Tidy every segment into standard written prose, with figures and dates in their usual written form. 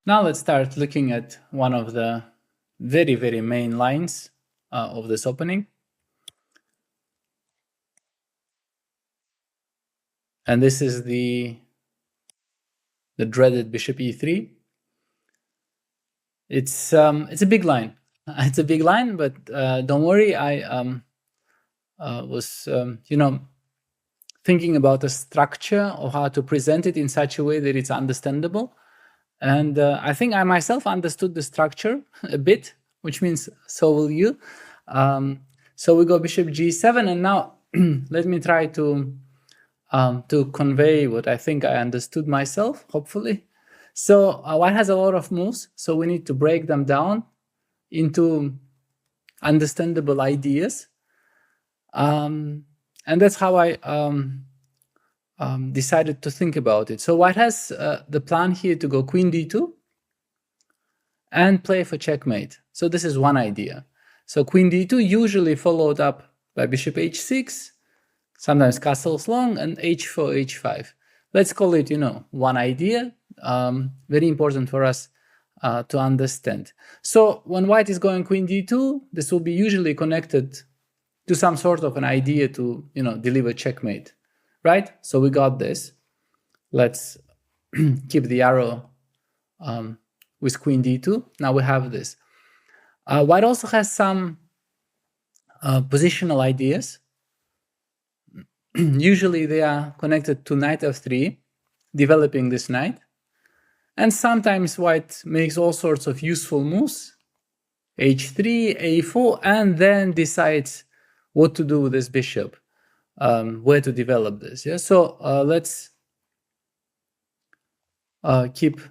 Now let's start looking at one of the very, very main lines of this opening. And this is the dreaded bishop e3. It's a big line. It's a big line, but don't worry. I was thinking about a structure of how to present it in such a way that it's understandable. And I think I myself understood the structure a bit, which means so will you. So we go bishop g7, and now let me try to convey what I think I understood myself, hopefully. So white has a lot of moves, so we need to break them down into understandable ideas. And that's how I decided to think about it. So white has the plan here to go queen d2 and play for checkmate. So this is one idea. So queen d2 usually followed up by bishop h6, sometimes castles long, and h4, h5. Let's call it, one idea. Very important for us to understand. So when white is going queen d2, this will be usually connected to some sort of an idea to, deliver checkmate, right? So we got this. Let's keep the arrow with queen d2. Now we have this. White also has some positional ideas. Usually they are connected to knight f3, developing this knight. And sometimes white makes all sorts of useful moves, h3, a4, and then decides what to do with this bishop, where to develop this. Yeah. So let's keep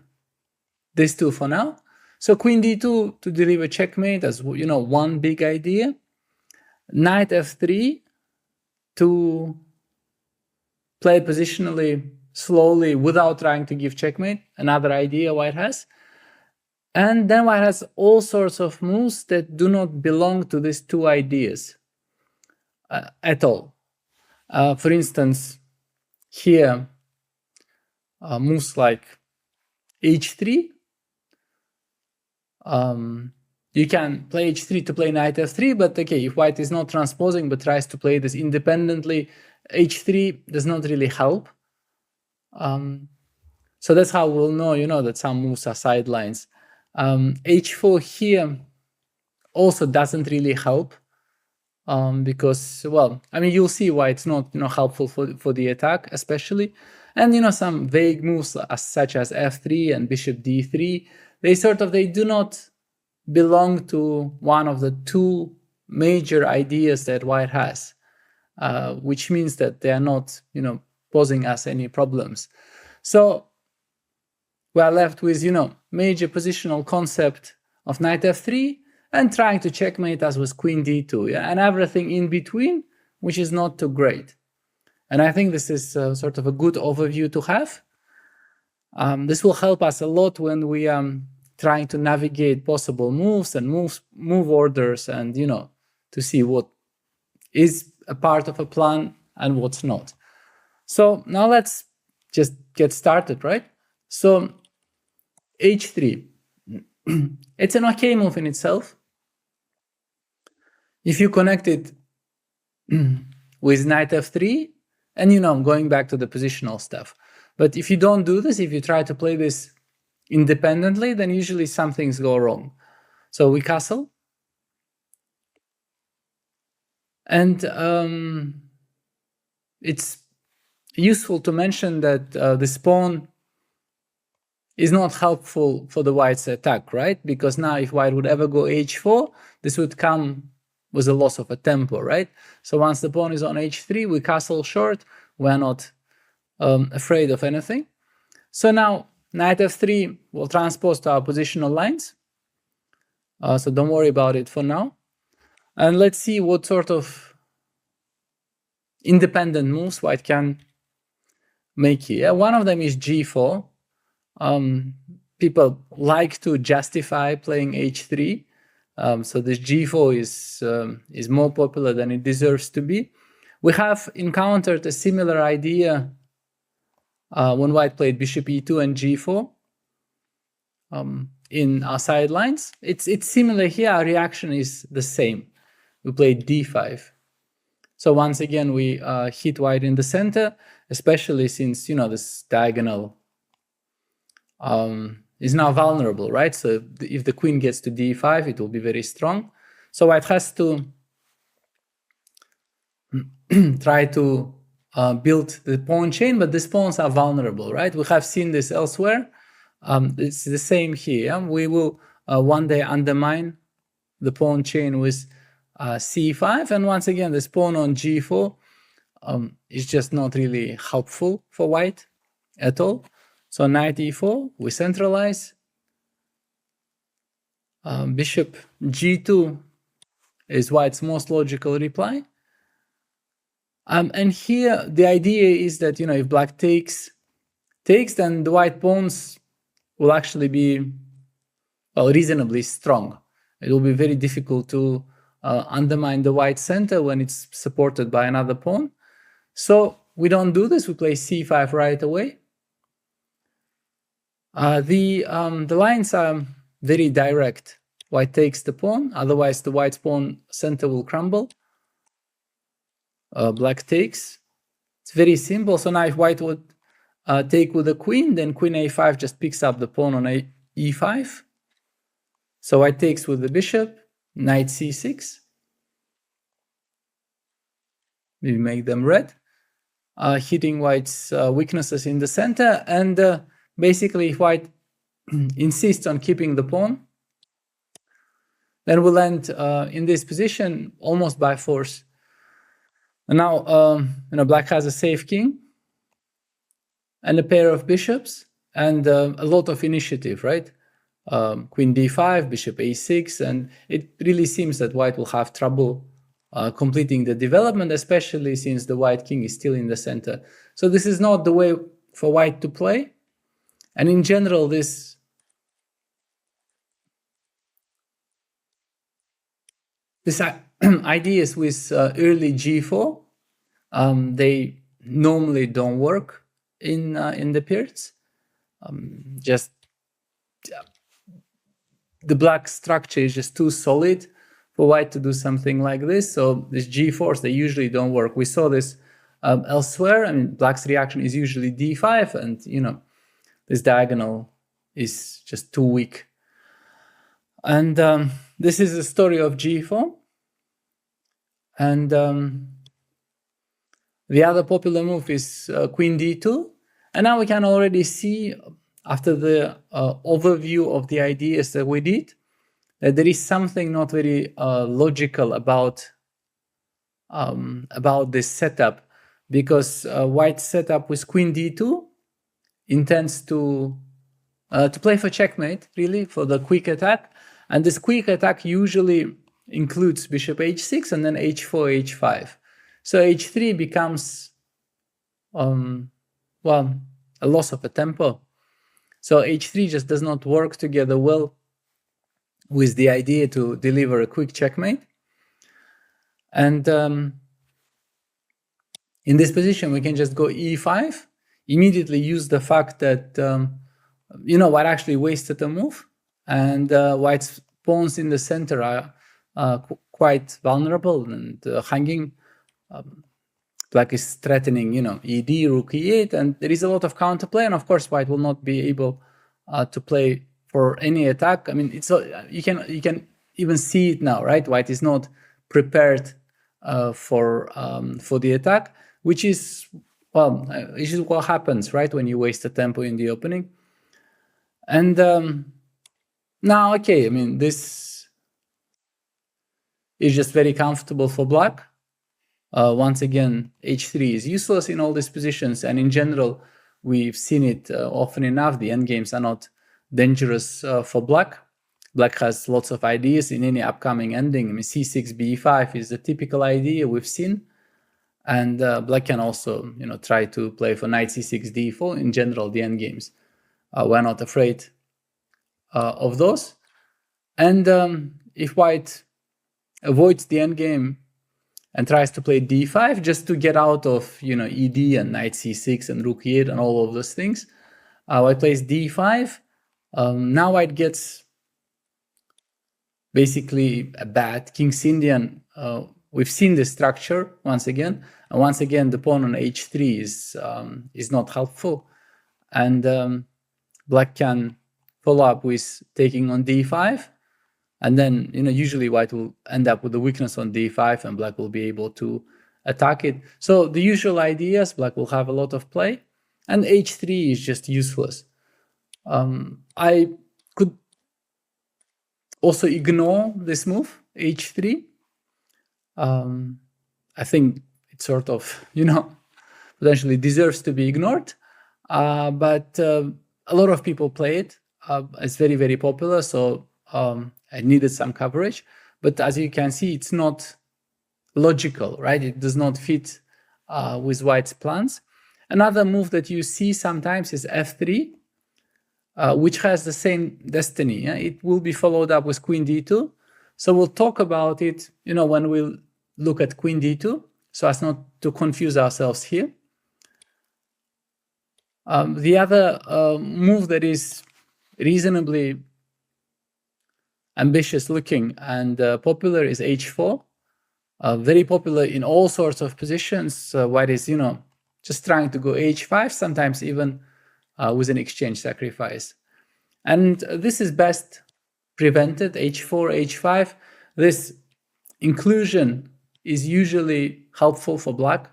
these two for now. So queen d2 to deliver checkmate as one big idea. Knight f3 to play positionally slowly without trying to give checkmate, another idea white has. And then white has all sorts of moves that do not belong to these two ideas at all. For instance, here, moves like h3. You can play h3 to play knight f3, but okay, if white is not transposing but tries to play this independently, h3 does not really help. So that's how we'll know, that some moves are sidelines. h4 here also doesn't really help, because, well, I mean, you'll see why it's not, helpful for the attack, especially. And, some vague moves such as f3 and bishop d3, they do not belong to one of the two major ideas that white has, which means that they are not, posing us any problems. So we are left with, major positional concept of knight f3 and trying to checkmate us with queen d2, yeah? And everything in between, which is not too great. And I think this is sort of a good overview to have. This will help us a lot when we are trying to navigate possible moves and move orders, and to see what is a part of a plan and what's not. So now let's just get started, right? So h3, it's an okay move in itself. If you connect it with knight f3, and going back to the positional stuff. But if you don't do this, if you try to play this independently, then usually some things go wrong. So we castle. And it's useful to mention that this pawn is not helpful for the white's attack, right? Because now if white would ever go h4, this would come with a loss of a tempo, right? So once the pawn is on h3, we castle short. We're not afraid of anything. So now knight f3 will transpose to our positional lines. So don't worry about it for now. And let's see what sort of independent moves white can make here. One of them is g4. People like to justify playing h3. So this g4 is more popular than it deserves to be. We have encountered a similar idea when white played bishop e2 and g4. in our sidelines. It's similar here. Our reaction is the same. We play d5. So once again, we hit white in the center, especially since, this diagonal is now vulnerable, right? So if the queen gets to d5, it will be very strong. So white has to try to build the pawn chain, but these pawns are vulnerable, right? We have seen this elsewhere. It's the same here. We will one day undermine the pawn chain with c5, and once again, this pawn on g4 is just not really helpful for white at all. So knight e4, we centralize. Bishop g2 is white's most logical reply. And here the idea is that, if black takes, then the white pawns will actually be, reasonably strong. It will be very difficult to undermine the white center when it's supported by another pawn. So we don't do this. We play c5 right away. The lines are very direct. White takes the pawn, otherwise the white's pawn center will crumble. Black takes. It's very simple. So now if white would take with the queen, then queen a5 just picks up the pawn on e5. So white takes with the bishop, knight c6. Maybe make them red, hitting white's weaknesses in the center. And basically, if white insists on keeping the pawn, then we'll end in this position almost by force. And now, black has a safe king and a pair of bishops and a lot of initiative, right? Queen d5, bishop a6, and it really seems that white will have trouble completing the development, especially since the white king is still in the center. So this is not the way for white to play. And in general, these ideas with early g4, they normally don't work in the periods. The black structure is just too solid for white to do something like this. So these g4s, they usually don't work. We saw this elsewhere. I mean, black's reaction is usually d5, and this diagonal is just too weak. And this is the story of g4. And the other popular move is queen d2. And now we can already see, after the overview of the ideas that we did, that there is something not very logical about this setup, because white's setup with queen d2 intends to play for checkmate, really, for the quick attack. And this quick attack usually includes bishop h6 and then h4, h5. So h3 becomes, a loss of a tempo. So h3 just does not work together well with the idea to deliver a quick checkmate. And in this position, we can just go e5, immediately use the fact that, white actually wasted a move, and white's pawns in the center are quite vulnerable and hanging. Black is threatening, ed, rook e8, and there is a lot of counterplay, and of course, white will not be able to play for any attack. I mean, you can even see it now, right? White is not prepared for the attack, which is what happens, right, when you waste a tempo in the opening. And now, okay, I mean, this is just very comfortable for black. Once again, h3 is useless in all these positions, and in general, we've seen it often enough. The endgames are not dangerous for black. Black has lots of ideas in any upcoming ending. I mean, c6, b5 is a typical idea we've seen, and black can also, try to play for knight c6, d4. In general, the endgames, we're not afraid of those. And if white avoids the endgame and tries to play d5 just to get out of, ed and knight c6 and rook e8 and all of those things, white plays d5, Now white gets basically a bad King's Indian. We've seen the structure once again, and once again the pawn on h3 is not helpful, and black can follow up with taking on d5, and then usually white will end up with a weakness on d5, and black will be able to attack it. So the usual ideas, black will have a lot of play, and h3 is just useless. I could also ignore this move, h3. I think it sort of, potentially deserves to be ignored, but a lot of people play it. It's very, very popular, so I needed some coverage. But as you can see, it's not logical, right? It does not fit with white's plans. Another move that you see sometimes is f3, which has the same destiny. It will be followed up with queen d2. So we'll talk about it, when we'll look at queen d2, so as not to confuse ourselves here. The other move that is reasonably ambitious looking and popular is h4. Very popular in all sorts of positions. White is, just trying to go h5, sometimes even with an exchange sacrifice. And this is best prevented, h4, h5. This inclusion is usually helpful for black.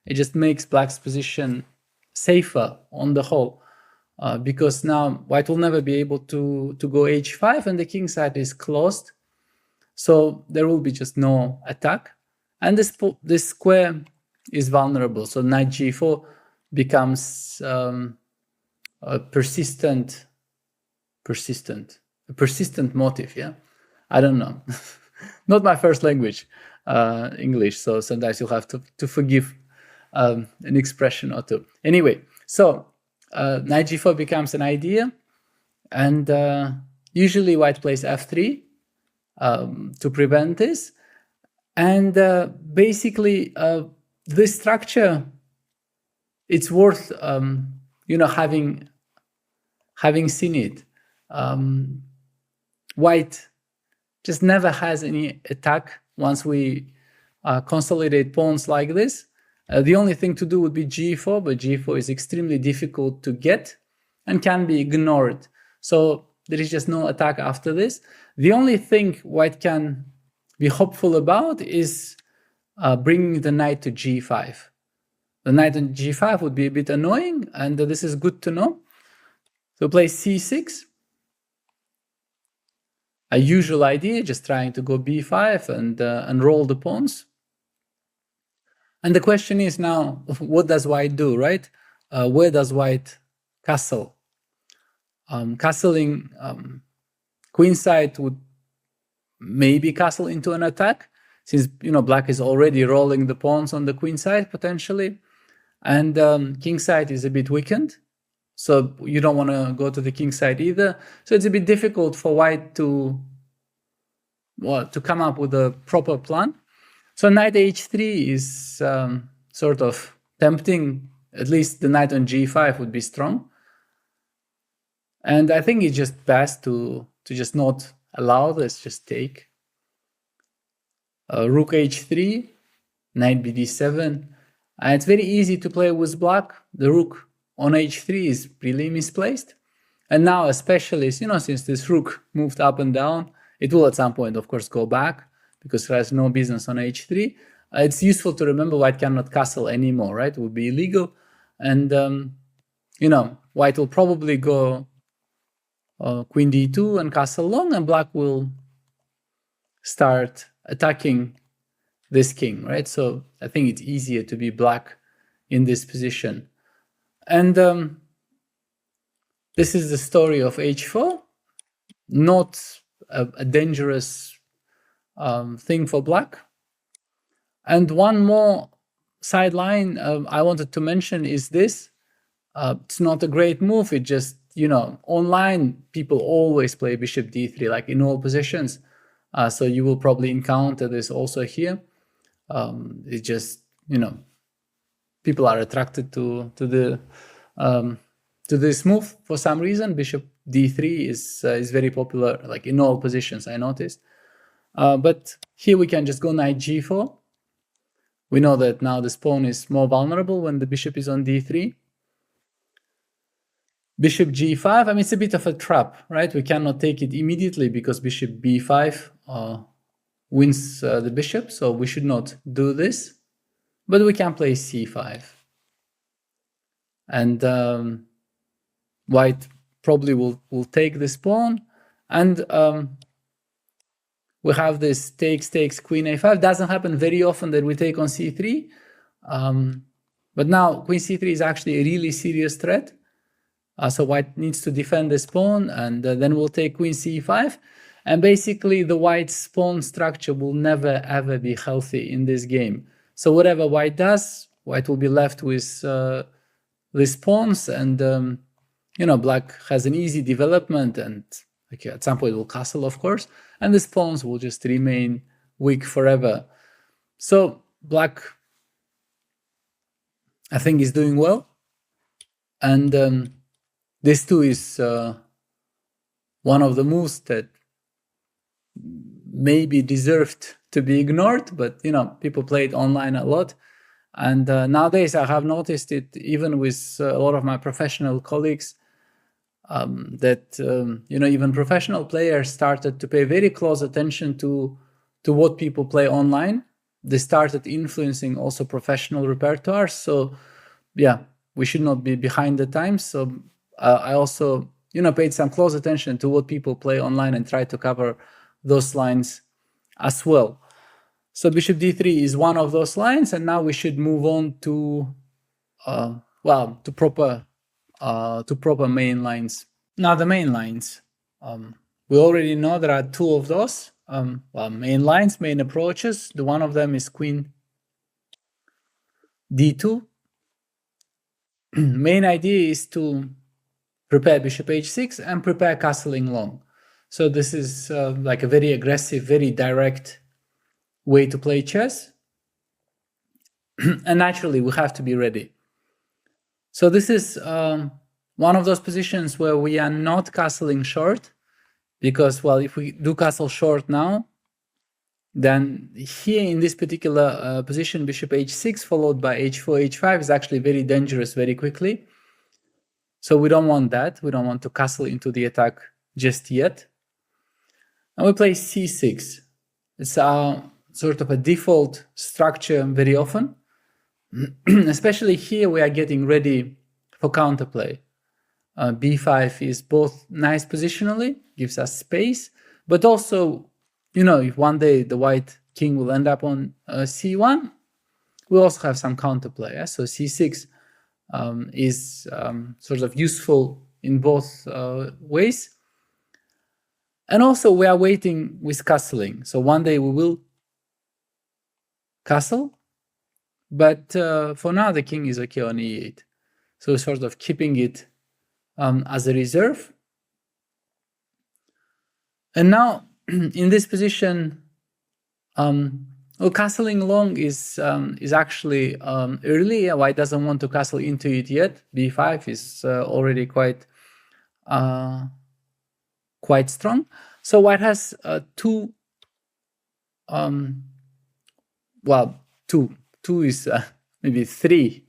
It just makes black's position safer on the whole, because now white will never be able to go h5, and the king side is closed. So there will be just no attack. And this square is vulnerable. So knight g4 becomes a persistent motive, yeah? I don't know. Not my first language, English, so sometimes you'll have to forgive an expression or two. Anyway, so knight g4 becomes an idea, and usually white plays f3 to prevent this. And basically, this structure, it's worth having seen it. White just never has any attack once we consolidate pawns like this. The only thing to do would be g4, but g4 is extremely difficult to get and can be ignored. So there is just no attack after this. The only thing white can be hopeful about is bringing the knight to g5. The knight on g5 would be a bit annoying, and this is good to know. So play c6. A usual idea, just trying to go b5 and roll the pawns. And the question is now, what does white do, right? Where does white castle? Castling queenside would maybe castle into an attack, since black is already rolling the pawns on the queen side potentially, and king side is a bit weakened, so you don't want to go to the king side either. So it's a bit difficult for white to come up with a proper plan. So knight h3 is sort of tempting. At least the knight on g5 would be strong, and I think it's just best to just not allow this, just take. Rook h3, knight bd7, and it's very easy to play with black. The rook on h3 is really misplaced, and now especially, since this rook moved up and down, it will at some point, of course, go back because it has no business on h3. It's useful to remember white cannot castle anymore, right? It would be illegal, and white will probably go queen d2 and castle long, and black will start attacking this king, right? So I think it's easier to be black in this position. And this is the story of h4. Not a dangerous thing for black. And one more sideline I wanted to mention is this. It's not a great move. It just, online people always play bishop d3, like in all positions. So you will probably encounter this also here. It just, people are attracted to this move for some reason, bishop d3 is very popular, like in all positions, I noticed. But here we can just go knight g4. We know that now this pawn is more vulnerable when the bishop is on d3. Bishop g5, I mean, it's a bit of a trap, right? We cannot take it immediately because bishop b5 wins the bishop, so we should not do this. But we can play c5. And white probably will take this pawn. And we have this takes, queen a5. Doesn't happen very often that we take on c3. But now queen c3 is actually a really serious threat. So white needs to defend this pawn, and then we'll take queen c5. And basically, the white's pawn structure will never, ever be healthy in this game. So whatever white does, white will be left with these pawns, and black has an easy development, and okay, at some point will castle, of course, and these pawns will just remain weak forever. So black, I think, is doing well, and this too is one of the moves that maybe deserved to be ignored, but people play it online a lot. And nowadays I have noticed it even with a lot of my professional colleagues, that even professional players started to pay very close attention to what people play online. They started influencing also professional repertoire. So yeah, we should not be behind the times. So I also paid some close attention to what people play online and try to cover those lines as well. So bishop d3 is one of those lines, and now we should move on to proper main lines. Now the main lines, we already know there are two of those. Main lines, main approaches. The one of them is queen d2. Main idea is to prepare bishop h6 and prepare castling long. So this is like a very aggressive, very direct way to play chess. And naturally, we have to be ready. So this is one of those positions where we are not castling short, because, if we do castle short now, then here in this particular position, bishop h6 followed by h4, h5 is actually very dangerous very quickly. So we don't want that. We don't want to castle into the attack just yet. And we play c6. It's sort of a default structure very often. Especially here, we are getting ready for counterplay. b5 is both nice positionally, gives us space, but also, if one day the white king will end up on c1, we also have some counterplay. Yeah? So c6 is sort of useful in both ways. And also we are waiting with castling. So one day we will castle, but for now the king is okay on e8. So sort of keeping it as a reserve. And now in this position, castling long is actually early. White doesn't want to castle into it yet. b5 is already quite strong. So white has two is maybe three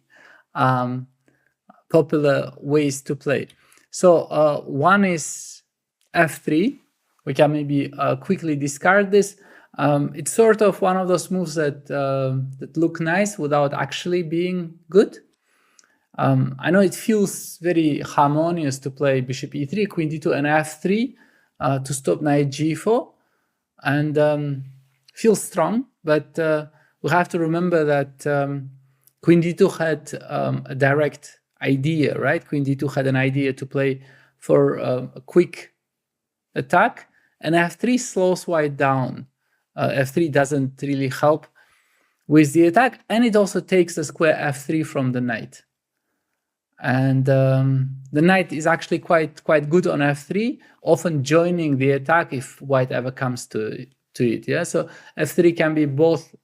popular ways to play. So one is f3. We can maybe quickly discard this. It's sort of one of those moves that look nice without actually being good. I know it feels very harmonious to play bishop e3, queen d2, and f3 to stop knight g4, and feels strong. But we have to remember that queen d2 had a direct idea, right? Queen d2 had an idea to play for a quick attack, and f3 slows white down. F3 doesn't really help with the attack, and it also takes the square f3 from the knight. And the knight is actually quite good on f3, often joining the attack if white ever comes to it. Yeah, so f3 can be both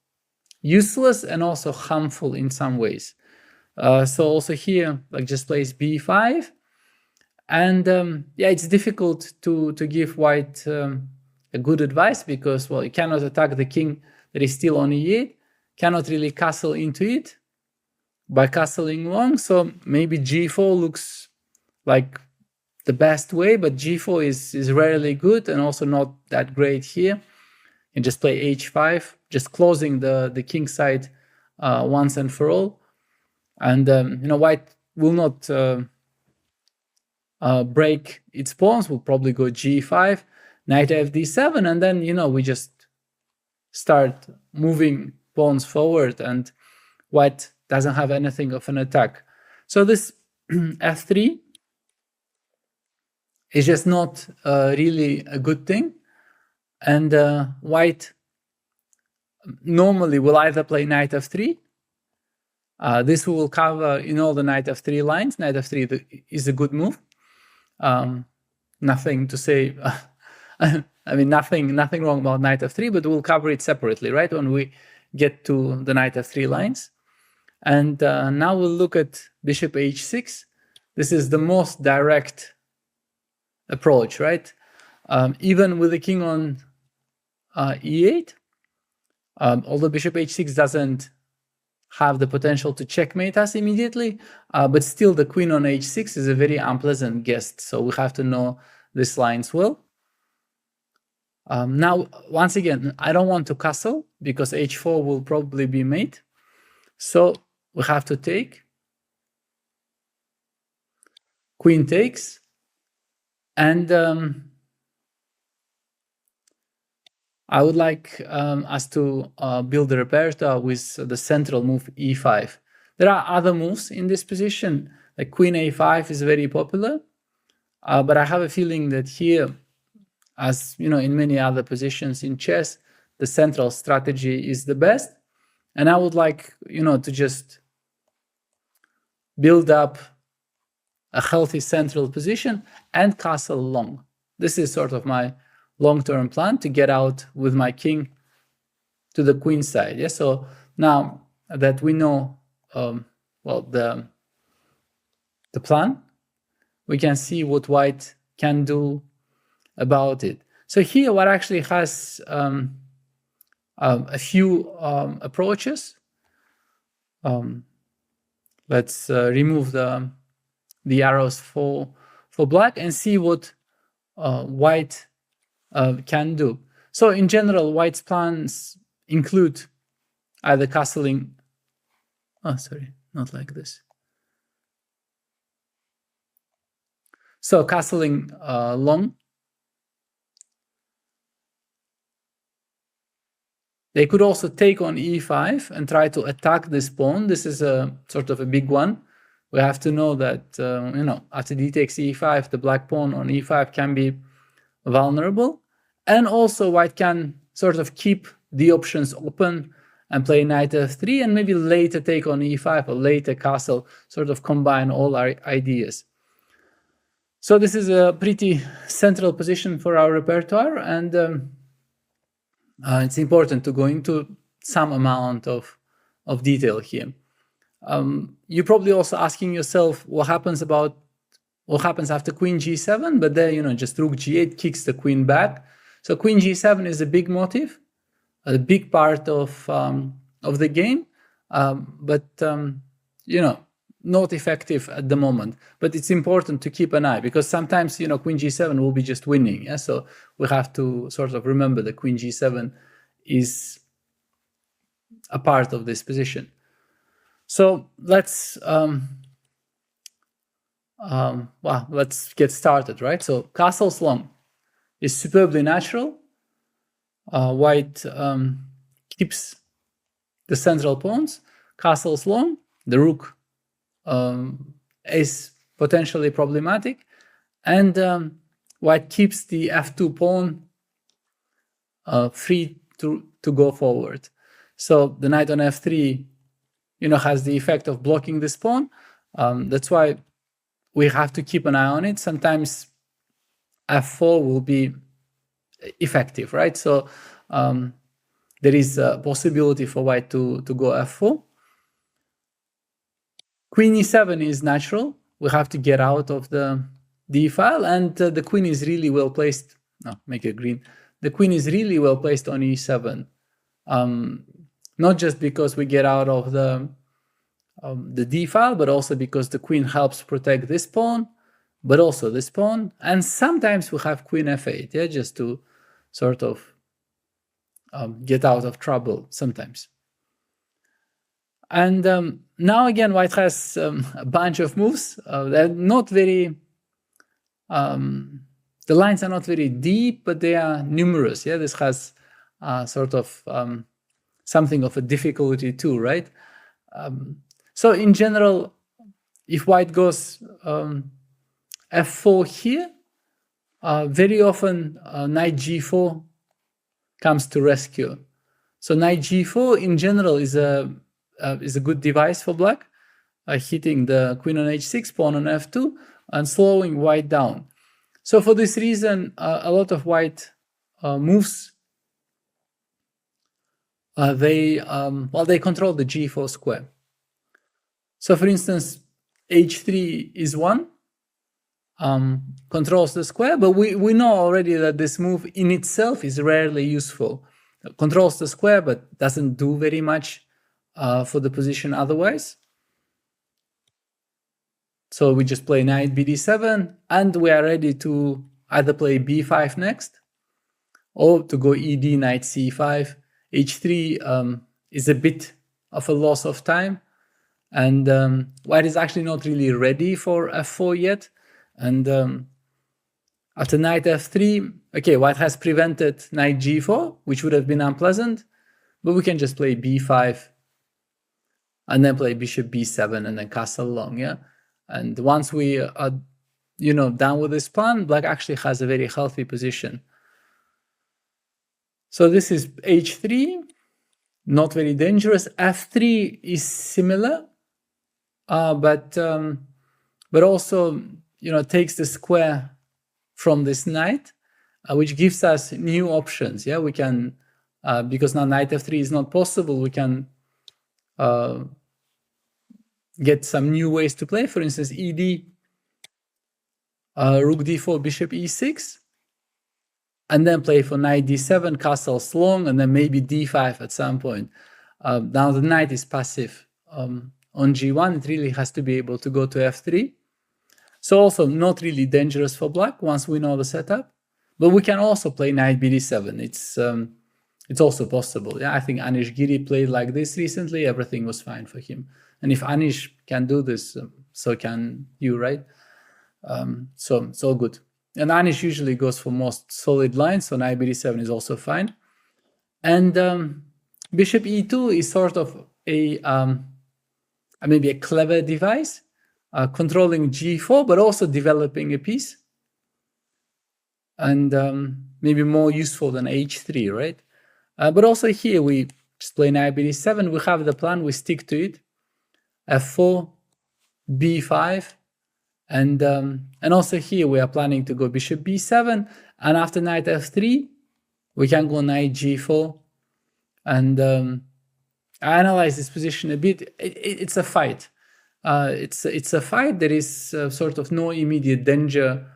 useless and also harmful in some ways. So also here, like, just plays b5, And yeah, it's difficult to give white a good advice because, well, you cannot attack the king that is still on e8, cannot really castle into it by castling long. So maybe g4 looks like the best way, but g4 is rarely good and also not that great here. You can just play h5, just closing the king side once and for all. And white will not break its pawns. We'll probably go g5, knight fd7, and then we just start moving pawns forward, and white doesn't have anything of an attack. So this f3 is just not really a good thing, and white normally will either play knight f3. This will cover in all the knight f3 lines. Knight f3 is a good move. Nothing to say. I mean, nothing wrong about knight f3, but we'll cover it separately, right, when we get to the knight f3 lines. And now we'll look at bishop h6. This is the most direct approach, right? Even with the king on e8, although bishop h6 doesn't have the potential to checkmate us immediately, but still the queen on h6 is a very unpleasant guest, so we have to know these lines well. Now, once again, I don't want to castle because h4 will probably be mate, so we have to take. Queen takes, and I would like us to build the repertoire with the central move e5. There are other moves in this position, like queen a5 is very popular, but I have a feeling that here, as in many other positions in chess, the central strategy is the best. And I would like to just build up a healthy central position and castle long. This is sort of my long-term plan, to get out with my king to the queen side. Yeah. So now that we know well the plan, we can see what white can do about it. So here, white actually has a few approaches. Let's remove the arrows for black and see what white can do. So in general, white's plans include either castling. Oh, sorry, not like this. So castling long. They could also take on e5 and try to attack this pawn. This is a sort of a big one. We have to know that after d takes e5, the black pawn on e5 can be vulnerable. And also white can sort of keep the options open and play knight f3 and maybe later take on e5 or later castle, sort of combine all our ideas. So this is a pretty central position for our repertoire, and it's important to go into some amount of detail here. You're probably also asking yourself what happens after queen g7, but there, just rook g8 kicks the queen back. So queen g7 is a big motive, a big part of the game, but not effective at the moment. But it's important to keep an eye, because sometimes queen g7 will be just winning. Yeah, so we have to sort of remember that queen g7 is a part of this position. So let's let's get started, right? So castles long is superbly natural. White keeps the central pawns. Castles long, the rook is potentially problematic, and white keeps the f2 pawn free to go forward. So the knight on f3, has the effect of blocking this pawn. That's why we have to keep an eye on it. Sometimes f4 will be effective, right? So there is a possibility for white to go f4. Queen e7 is natural. We have to get out of the d file, and the queen is really well placed. No, make it green. The queen is really well placed on e7. Not just because we get out of the d file, but also because the queen helps protect this pawn, but also this pawn. And sometimes we have queen f8, yeah, just to sort of get out of trouble sometimes. And now again, white has a bunch of moves. They're not very, the lines are not very deep, but they are numerous. Yeah, this has sort of something of a difficulty too, right? So in general, if white goes f4 here, very often knight g4 comes to rescue. So knight g4 in general is a good device for black, hitting the queen on h6, pawn on f2, and slowing white down. So for this reason, a lot of white moves, they control the g4 square. So for instance, h3 is one, controls the square, but we know already that this move in itself is rarely useful. It controls the square, but doesn't do very much for the position otherwise. So we just play knight bd7, and we are ready to either play b5 next, or to go ed, knight c5. h3 is a bit of a loss of time, and white is actually not really ready for f4 yet. And after knight f3, okay, white has prevented knight g4, which would have been unpleasant, but we can just play b5, and then play bishop b7, and then castle long, yeah? And once we are, done with this plan, black actually has a very healthy position. So this is h3, not very dangerous. f3 is similar, but also, takes the square from this knight, which gives us new options. Yeah, we can, because now knight f3 is not possible, we can get some new ways to play. For instance, ed, rook d4, bishop e6, and then play for knight d7, castles long, and then maybe d5 at some point. Now the knight is passive on g1. It really has to be able to go to f3. So also not really dangerous for black once we know the setup. But we can also play knight bd7. It's also possible. Yeah, I think Anish Giri played like this recently. Everything was fine for him. And if Anish can do this, so can you, right? So it's all good. And Anish usually goes for most solid lines, so knight bd7 is also fine. And bishop e2 is sort of maybe a clever device, controlling g4, but also developing a piece. And maybe more useful than h3, right? But also here we just play knight bd7. We have the plan, we stick to it. f4, b5, and also here we are planning to go bishop b7, and after knight f3, we can go knight g4. And I analyze this position a bit. It's a fight. It's a fight. There is sort of no immediate danger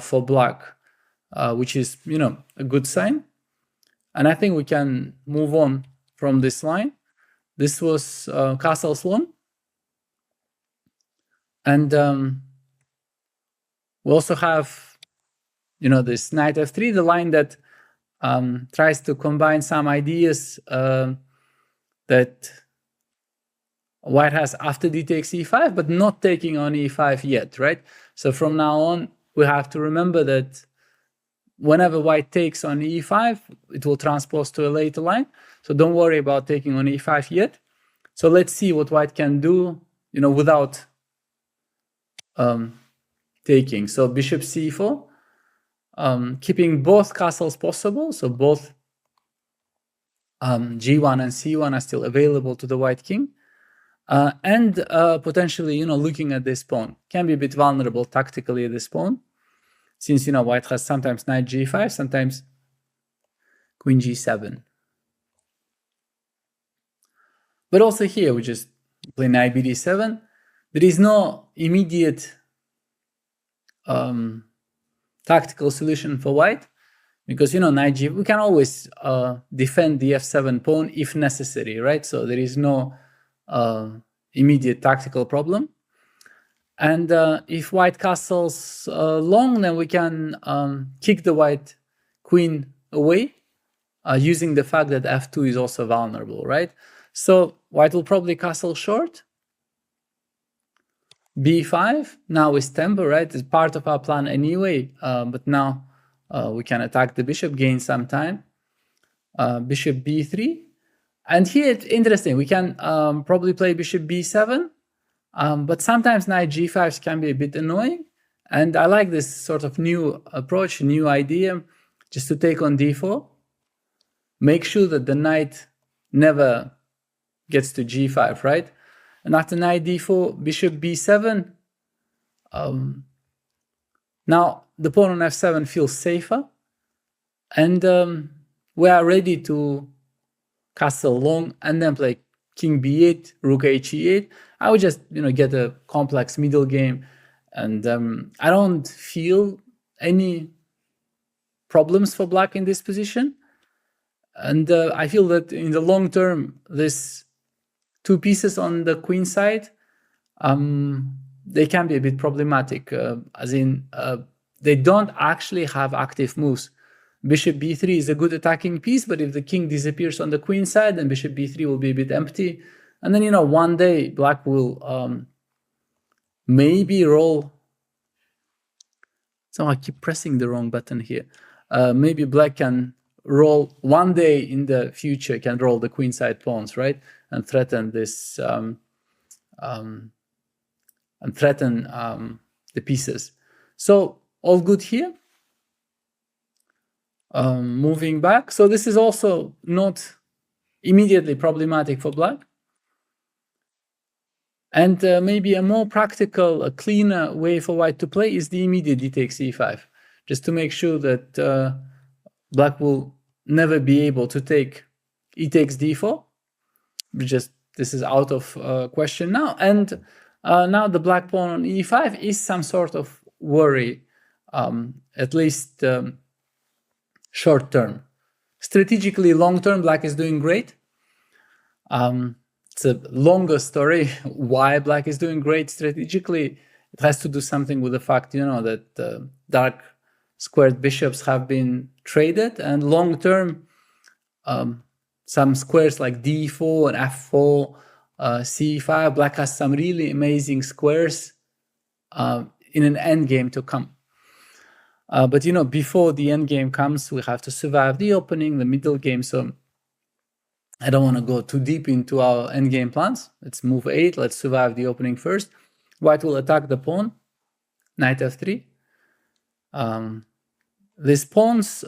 for black, which is a good sign. And I think we can move on from this line. This was castles long, and we also have this knight f3, the line that tries to combine some ideas that white has after d takes e5, but not taking on e5 yet, right? So from now on, we have to remember that whenever white takes on e5, it will transpose to a later line. So don't worry about taking on e5 yet. So let's see what white can do, without taking. So bishop c4, keeping both castles possible. So both g1 and c1 are still available to the white king. And potentially, looking at this pawn. Can be a bit vulnerable tactically at this pawn, since, white has sometimes knight g5, sometimes queen g7. But also here, we just play knight bd7. There is no immediate tactical solution for white, because knight g, we can always defend the f7 pawn if necessary, right? So there is no immediate tactical problem. And if white castles long, then we can kick the white queen away using the fact that f2 is also vulnerable, right? So white will probably castle short. b5 now is tempo, right? It's part of our plan anyway, but now we can attack the bishop, gain some time. Bishop b3. And here it's interesting, we can probably play bishop b7, but sometimes knight g5 can be a bit annoying. And I like this sort of new approach, new idea, just to take on d4. Make sure that the knight never gets to g5, right? And after knight d4, bishop b7. Now the pawn on f7 feels safer, and we are ready to castle long and then play king b8, rook h e8. I would just get a complex middle game, and I don't feel any problems for black in this position. And I feel that in the long term, this two pieces on the queen side, they can be a bit problematic, as in they don't actually have active moves. Bishop b3 is a good attacking piece, but if the king disappears on the queen side, then bishop b3 will be a bit empty. And then, one day black will maybe roll. So I keep pressing the wrong button here. Maybe black can roll one day in the future, can roll the queenside pawns, right? And threaten this, and threaten the pieces. So all good here. Moving back. So this is also not immediately problematic for black. And maybe a more practical, a cleaner way for white to play is the immediate d takes e5, just to make sure that black will never be able to take e takes d4. Just this is out of question now. And now the black pawn on e5 is some sort of worry, at least short term. Strategically, long term, black is doing great. It's a longer story why black is doing great strategically. It has to do something with the fact, that dark squared bishops have been traded, and long term, some squares like d4 and f4, c5, black has some really amazing squares in an endgame to come. But before the endgame comes, we have to survive the opening, the middle game. So I don't want to go too deep into our endgame plans. Let's move 8. Let's survive the opening first. White will attack the pawn, knight f3. These pawns,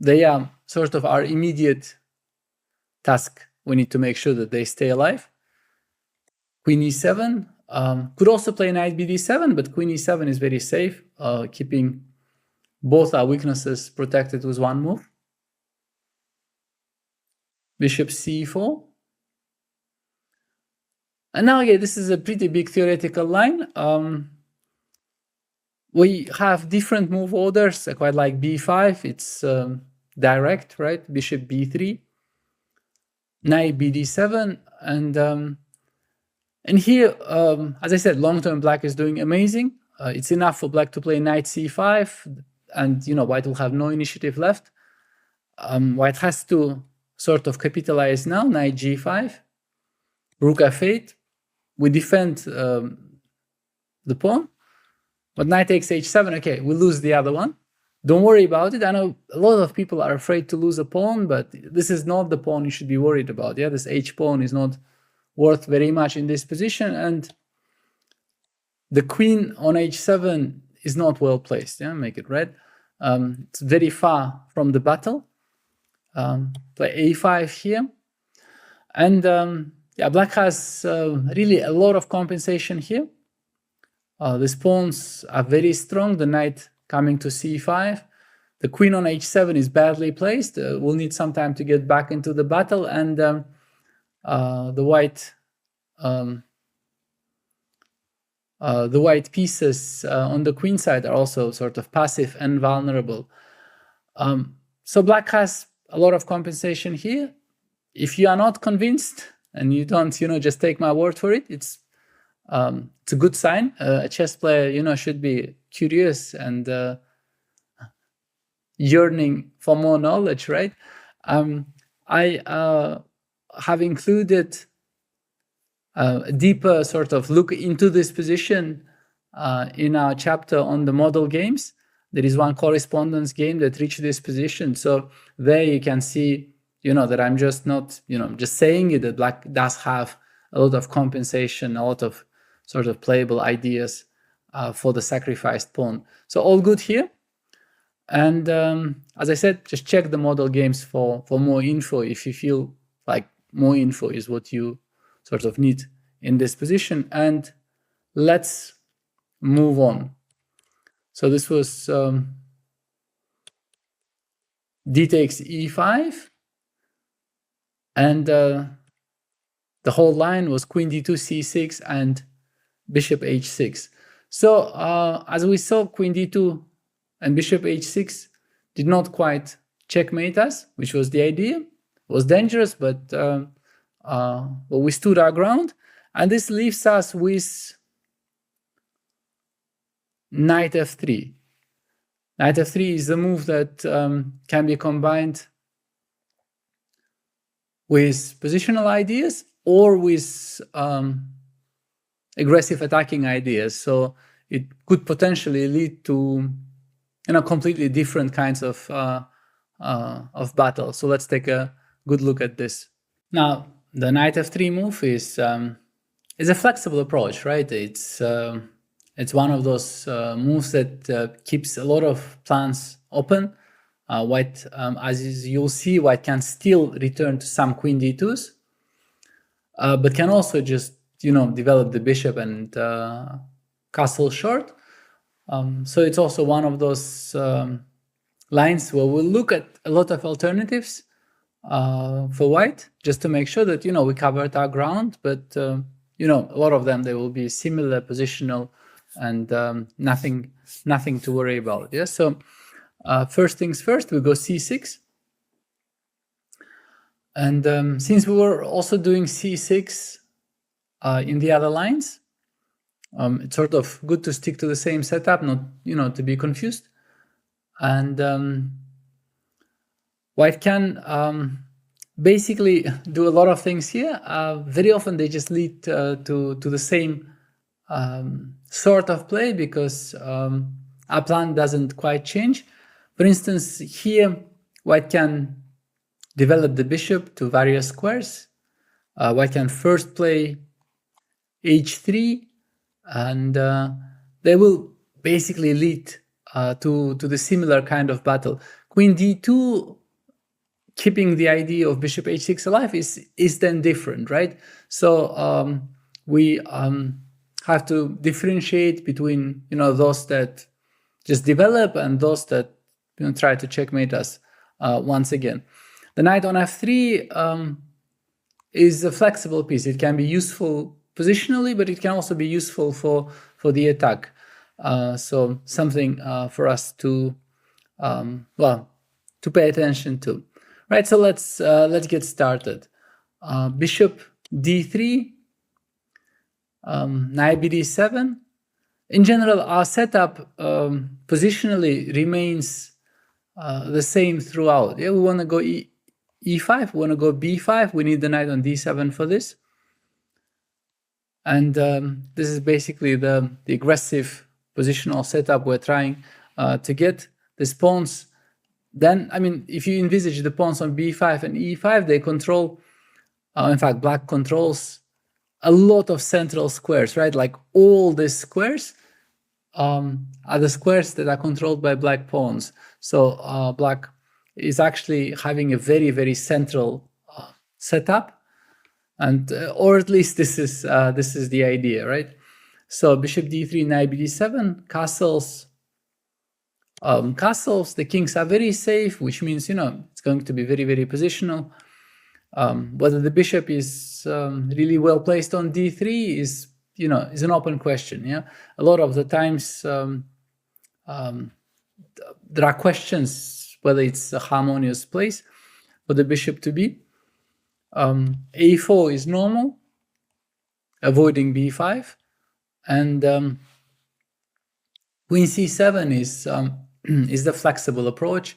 they are sort of our immediate task. We need to make sure that they stay alive. Queen e7. Could also play knight bd7, but queen e7 is very safe, keeping both our weaknesses protected with one move. Bishop c4. And now again, this is a pretty big theoretical line. We have different move orders. I quite like b5. It's direct, right? Bishop b3, knight bd7, and here, as I said, long-term black is doing amazing. It's enough for black to play knight c5, and white will have no initiative left. White has to sort of capitalize now. Knight g5, rook f8. We defend the pawn, but knight takes h7. Okay, we lose the other one. Don't worry about it. I know a lot of people are afraid to lose a pawn, but this is not the pawn you should be worried about. Yeah, this h pawn is not worth very much in this position, and the queen on h7 is not well placed. Yeah, make it red. It's very far from the battle. Play a5 here, and yeah, black has really a lot of compensation here. These pawns are very strong. The knight coming to c5. The queen on h7 is badly placed. We'll need some time to get back into the battle, and the white the white pieces on the queen side are also sort of passive and vulnerable. So black has a lot of compensation here. If you are not convinced and you don't, just take my word for it, it's a good sign. A chess player, should be curious and yearning for more knowledge, right? I have included a deeper sort of look into this position in our chapter on the model games. There is one correspondence game that reached this position. So there you can see, that I'm just not, just saying it, that black does have a lot of compensation, a lot of sort of playable ideas for the sacrificed pawn. So all good here. And as I said, just check the model games for more info if you feel like more info is what you sort of need in this position. And let's move on. So this was d takes e5. And the whole line was queen d2, c6, and bishop h6. So as we saw, queen d2 and bishop h6 did not quite checkmate us, which was the idea. It was dangerous, but we stood our ground. And this leaves us with knight f3. Knight f3 is a move that can be combined with positional ideas or with aggressive attacking ideas. So it could potentially lead to completely different kinds of battle. So let's take a good look at this. Now, the knight f3 move is a flexible approach, right? It's one of those moves that keeps a lot of plans open. White, as you'll see, white can still return to some queen d2s, but can also just develop the bishop and castle short. So it's also one of those lines where we'll look at a lot of alternatives for white, just to make sure that we covered our ground. But a lot of them, they will be similar positional and nothing to worry about. Yeah. So first things first, we go c6. And since we were also doing c6 in the other lines, it's sort of good to stick to the same setup, not to be confused. And white can basically do a lot of things here. Very often they just lead to the same sort of play because our plan doesn't quite change. For instance, here white can develop the bishop to various squares. White can first play h3, and they will basically lead to the similar kind of battle. Queen d2, keeping the idea of bishop h6 alive, is then different, right? So we have to differentiate between those that just develop and those that try to checkmate us once again. The knight on f3 is a flexible piece. It can be useful positionally, but it can also be useful for the attack. So something for us to pay attention to, right? So let's get started. Bishop d3, knight bd7. In general, our setup positionally remains the same throughout. Yeah, we want to go e5, we want to go b5. We need the knight on d7 for this. And this is basically the aggressive positional setup we're trying to get. These pawns, then, if you envisage the pawns on b5 and e5, they control, in fact, black controls a lot of central squares, right? Like all these squares are the squares that are controlled by black pawns. So black is actually having a very, very central setup. And or at least this is the idea, right? So bishop d3, knight bd7, castles. The kings are very safe, which means it's going to be very, very positional. Whether the bishop is really well placed on d3 is is an open question. Yeah, a lot of the times there are questions whether it's a harmonious place for the bishop to be. A4 is normal, avoiding b5, and queen c7 is the flexible approach.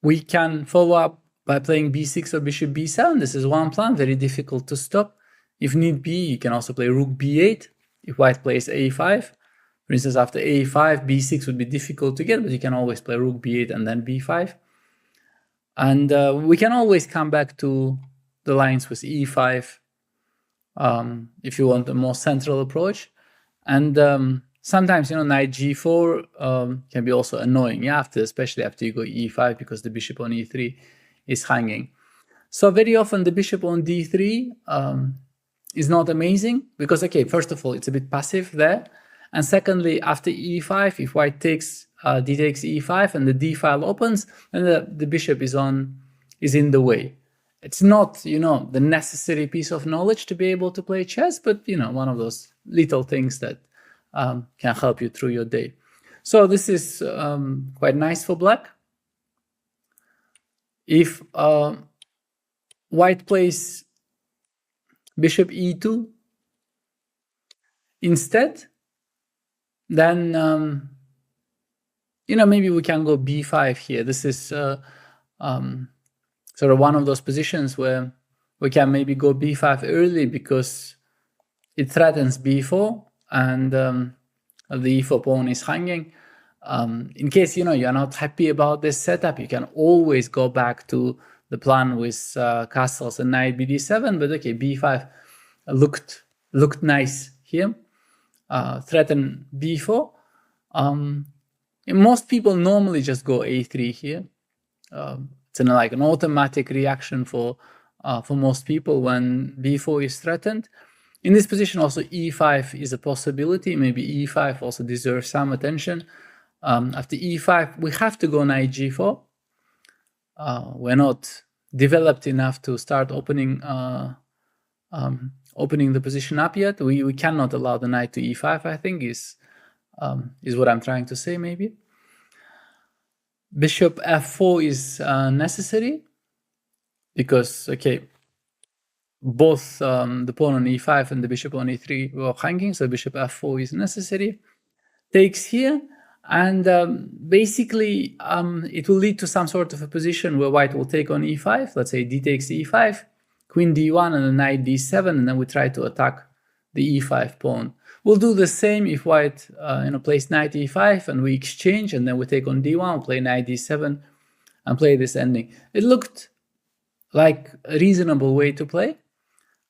We can follow up by playing b6 or bishop b7. This is one plan, very difficult to stop. If need be, you can also play rook b8 if white plays a5. For instance, after a5, b6 would be difficult to get, but you can always play rook b8 and then b5. And we can always come back to the lines with e5 if you want a more central approach. And sometimes, knight g4 can be also annoying, especially after you go e5, because the bishop on e3 is hanging. So very often the bishop on d3 is not amazing, because, okay, first of all, it's a bit passive there. And secondly, after e5, if white takes d takes e5 and the d file opens, then the bishop is in the way. It's not, the necessary piece of knowledge to be able to play chess, but, one of those little things that can help you through your day. So this is quite nice for black. If white plays bishop e2 instead, then maybe we can go b5 here. This is sort of one of those positions where we can maybe go b5 early, because it threatens b4 and the e4 pawn is hanging. In case you're not happy about this setup, you can always go back to the plan with castles and knight bd7. But okay, b5 looked nice here. Threaten b4. Most people normally just go a3 here. It's like an automatic reaction for most people when b4 is threatened. In this position, also e5 is a possibility. Maybe e5 also deserves some attention. After e5, we have to go knight g4. We're not developed enough to start opening the position up yet. We cannot allow the knight to e5, I think, is what I'm trying to say, maybe. Bishop f4 is necessary, because, okay, both the pawn on e5 and the bishop on e3 were hanging, so bishop f4 is necessary. Takes here, and basically it will lead to some sort of a position where white will take on e5. Let's say d takes e5, queen d1 and a knight d7, and then we try to attack the e5 pawn. We'll do the same if white plays knight e5 and we exchange, and then we take on d1, we'll play knight d7 and play this ending. It looked like a reasonable way to play,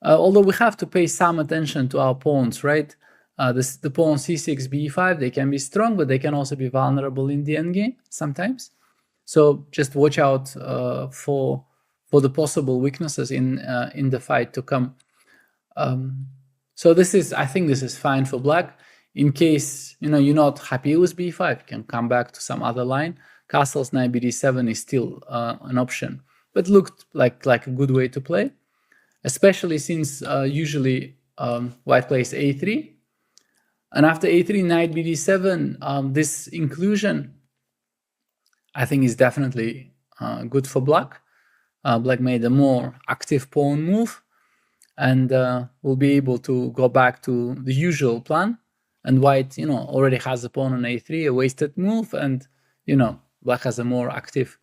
although we have to pay some attention to our pawns, right? The pawn c6, b5, they can be strong, but they can also be vulnerable in the endgame sometimes. So just watch out for the possible weaknesses in the fight to come. So I think this is fine for black. In case you're not happy with b5, you can come back to some other line. Castles knight bd7 is still an option, but looked like a good way to play, especially since usually white plays a3, and after a3 knight bd7, this inclusion I think is definitely good for black. Black made a more active pawn move, and will be able to go back to the usual plan. And white, already has a pawn on a3, a wasted move, and black has a more active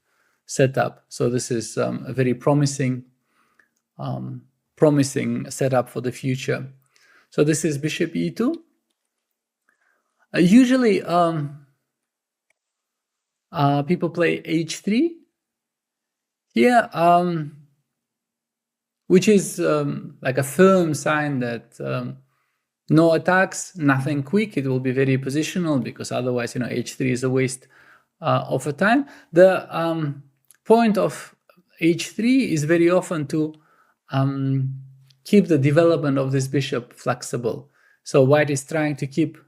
setup. So this is a very promising setup for the future. So this is bishop e2. Usually people play h3 here, which is like a firm sign that no attacks, nothing quick. It will be very positional, because otherwise, h3 is a waste of a time. The point of h3 is very often to keep the development of this bishop flexible. So white is trying to keep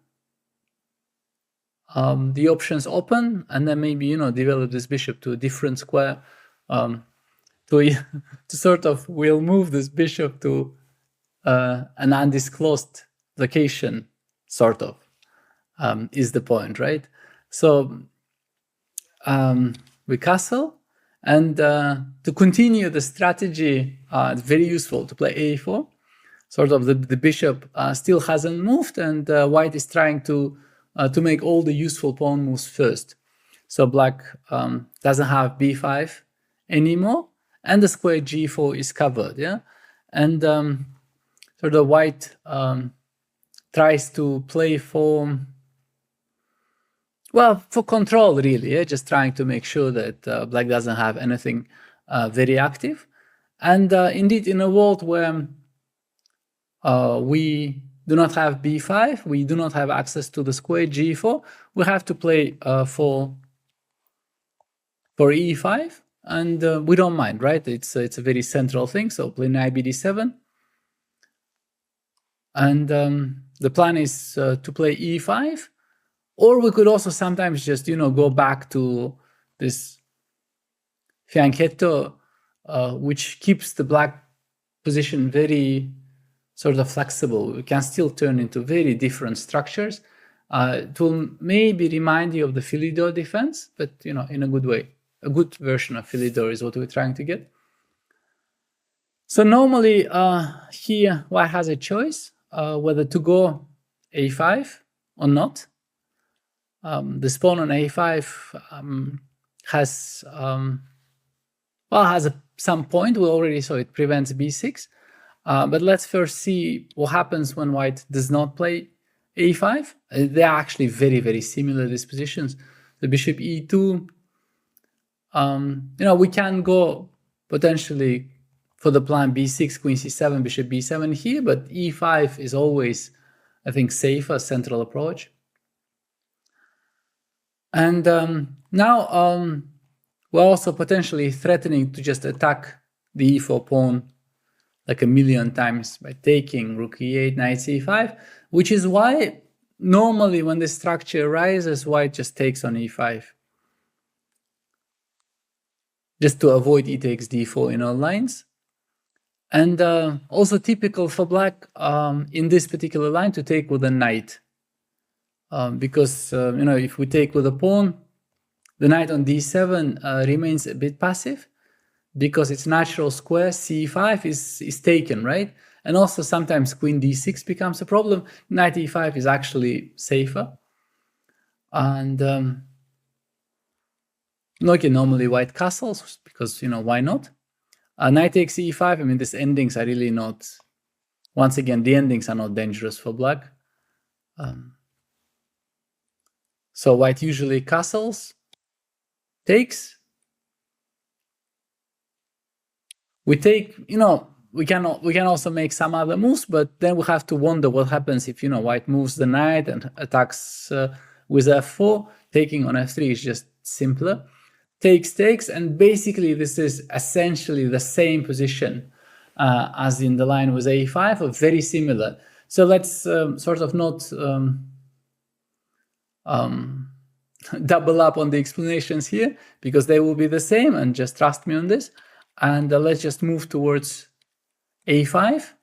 the options open, and then maybe develop this bishop to a different square. To sort of, we'll move this bishop to an undisclosed location, sort of, is the point, right? So we castle, and to continue the strategy, it's very useful to play a4. Sort of the bishop still hasn't moved, and white is trying to make all the useful pawn moves first. So black doesn't have b5 anymore, and the square g4 is covered, yeah? And sort of white tries to play for, well, for control, really, yeah? Just trying to make sure that black doesn't have anything very active. And indeed, in a world where we do not have b5, we do not have access to the square g4, we have to play for e5, and we don't mind, right? It's a very central thing, so play knight bd7. And the plan is to play e5, or we could also sometimes just, go back to this fianchetto, which keeps the black position very sort of flexible. We can still turn into very different structures. It will maybe remind you of the Philidor defense, but in a good way. A good version of Philidor is what we're trying to get. So normally here white has a choice whether to go a5 or not. This pawn on a5 has some point. We already saw it prevents b6. But let's first see what happens when white does not play a5. They are actually very, very similar dispositions. The bishop e2. We can go potentially for the plan b6, queen c7, bishop b7 here, but e5 is always, I think, safer central approach. And now we're also potentially threatening to just attack the e4 pawn like a million times by taking rook e8, knight c5, which is why normally when the structure arises, white just takes on e5. Just to avoid e takes d4 in all lines. And also typical for black in this particular line to take with a knight. Because, if we take with a pawn, the knight on d7 remains a bit passive because its natural square c5 is taken, right? And also sometimes queen d6 becomes a problem. Knight e5 is actually safer. And normally white castles because, why not? Knight takes e5. These endings are really not, once again, the endings are not dangerous for black. So white usually castles, takes. We take, we can also make some other moves, but then we have to wonder what happens if, white moves the knight and attacks with f4. Taking on f3 is just simpler. Takes, and basically this is essentially the same position as in the line with a5, or very similar. So let's sort of not double up on the explanations here, because they will be the same, and just trust me on this. And let's just move towards a5.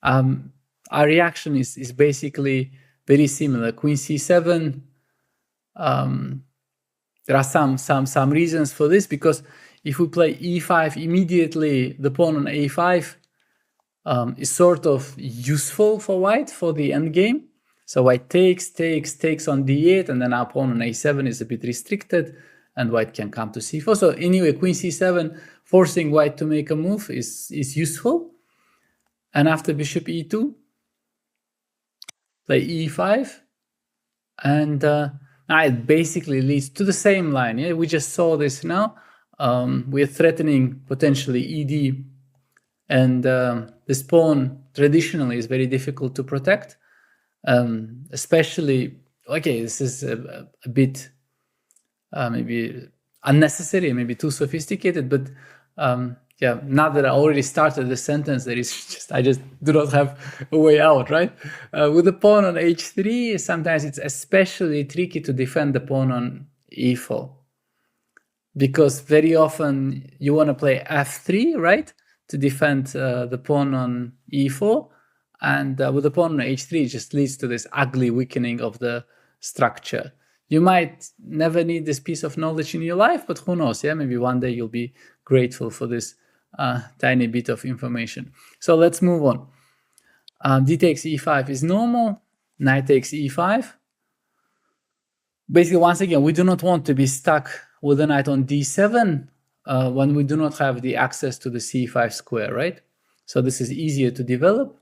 Our reaction is basically very similar. Queen c7. There are some reasons for this, because if we play e5 immediately, the pawn on a5 is sort of useful for white for the endgame. So white takes on d8, and then our pawn on a7 is a bit restricted, and white can come to c4. So anyway, queen c7, forcing white to make a move is useful. And after bishop e2, play e5, and it basically leads to the same line. Yeah, we just saw this now. We're threatening potentially ed, and this pawn traditionally is very difficult to protect, especially. Okay, this is a bit maybe unnecessary, maybe too sophisticated, but yeah, now that I already started the sentence, I just do not have a way out, right? With the pawn on h3, sometimes it's especially tricky to defend the pawn on e4, because very often you want to play f3, right? to defend the pawn on e4, and with the pawn on h3, it just leads to this ugly weakening of the structure. You might never need this piece of knowledge in your life, but who knows? Yeah, maybe one day you'll be grateful for this tiny bit of information. So let's move on. D takes e5 is normal. Knight takes e5. Basically, once again, we do not want to be stuck with the knight on d7 when we do not have the access to the c5 square, right? So this is easier to develop.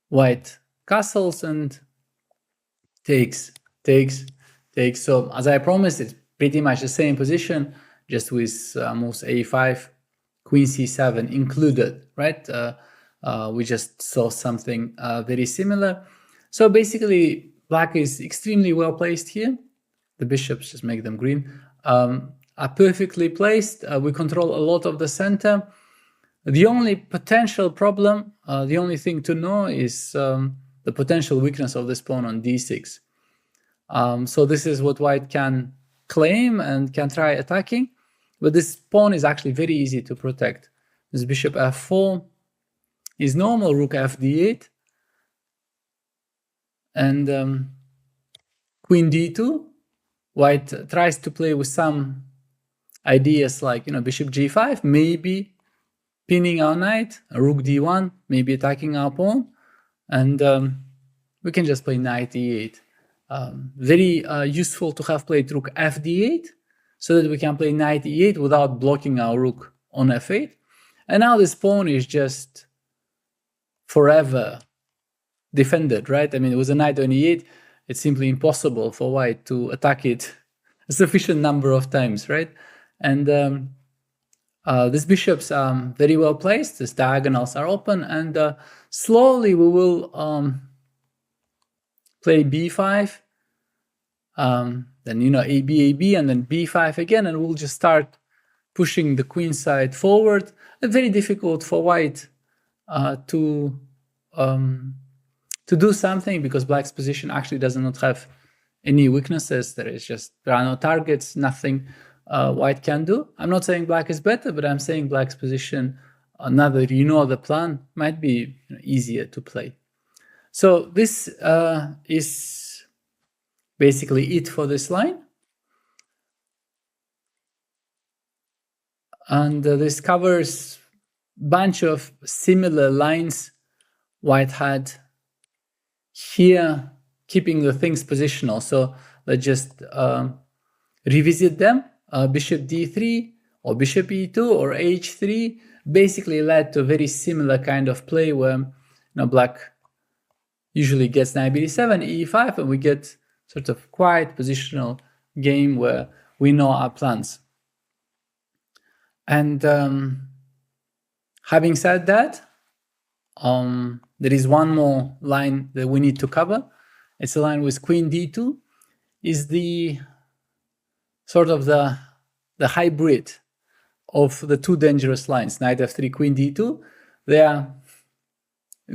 White castles and takes. So as I promised, it's pretty much the same position, just with moves a5, queen c7 included, right? We just saw something very similar. So basically, black is extremely well placed here. The bishops, just make them green, are perfectly placed. We control a lot of the center. The only potential problem, the only thing to know is the potential weakness of this pawn on d6. So this is what white can claim and can try attacking, but this pawn is actually very easy to protect. This bishop f4 is normal, rook f d8, and queen d2. White tries to play with some ideas like, bishop g5, maybe pinning our knight, rook d1, maybe attacking our pawn, and we can just play knight e8. Very useful to have played rook f d8 so that we can play knight e8 without blocking our rook on f8. And now this pawn is just forever defended, right? I mean, with a knight on e8, it's simply impossible for white to attack it a sufficient number of times, right? And these bishops are very well placed, these diagonals are open, and slowly we will play b5, then AB, and then b5 again, and we'll just start pushing the queen side forward. It's very difficult for white to do something because black's position actually does not have any weaknesses. There are no targets, nothing white can do. I'm not saying black is better, but I'm saying black's position, now that you know the plan, might be easier to play. So this is basically it for this line. And this covers a bunch of similar lines white had here, keeping the things positional. So let's just revisit them. Bishop d3 or bishop e2 or h3 basically led to a very similar kind of play where black usually gets knight b7, e5, and we get sort of quiet positional game where we know our plans. And having said that, there is one more line that we need to cover. It's a line with queen d2, is the sort of the hybrid of the two dangerous lines, knight f3, queen d2. They are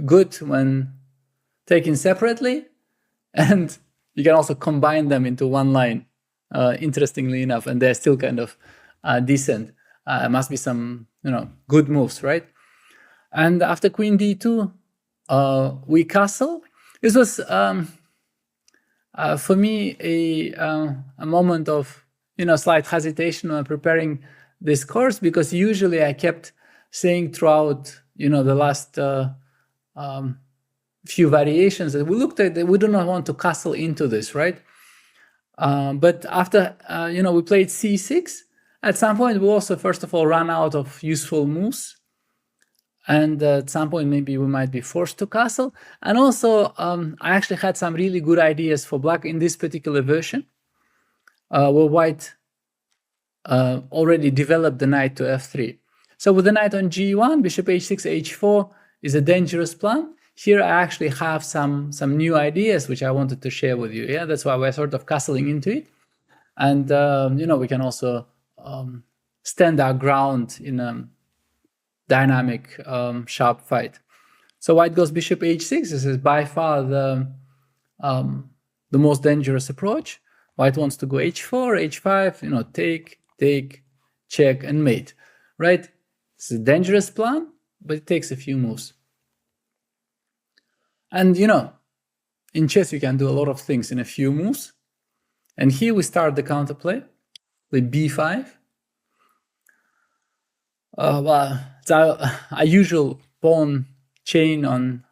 good when taken separately, and you can also combine them into one line, interestingly enough, and they're still kind of decent. Must be some, good moves, right? And after queen d2, we castle. This was, for me, a moment of, slight hesitation when preparing this course, because usually I kept saying throughout, the last few variations that we looked at that we do not want to castle into this, right? But after, we played c6, at some point we also, first of all, ran out of useful moves. And at some point, maybe we might be forced to castle. And also, I actually had some really good ideas for black in this particular version, where white already developed the knight to f3. So with the knight on g1, bishop h6, h4 is a dangerous plan. Here I actually have some new ideas which I wanted to share with you. Yeah, that's why we're sort of castling into it. And, we can also stand our ground in a dynamic, sharp fight. So white goes bishop h6. This is by far the most dangerous approach. White wants to go h4, h5, take, check, and mate, right? It's a dangerous plan, but it takes a few moves. And in chess you can do a lot of things in a few moves. And here we start the counterplay with b5. Well, it's a usual pawn chain on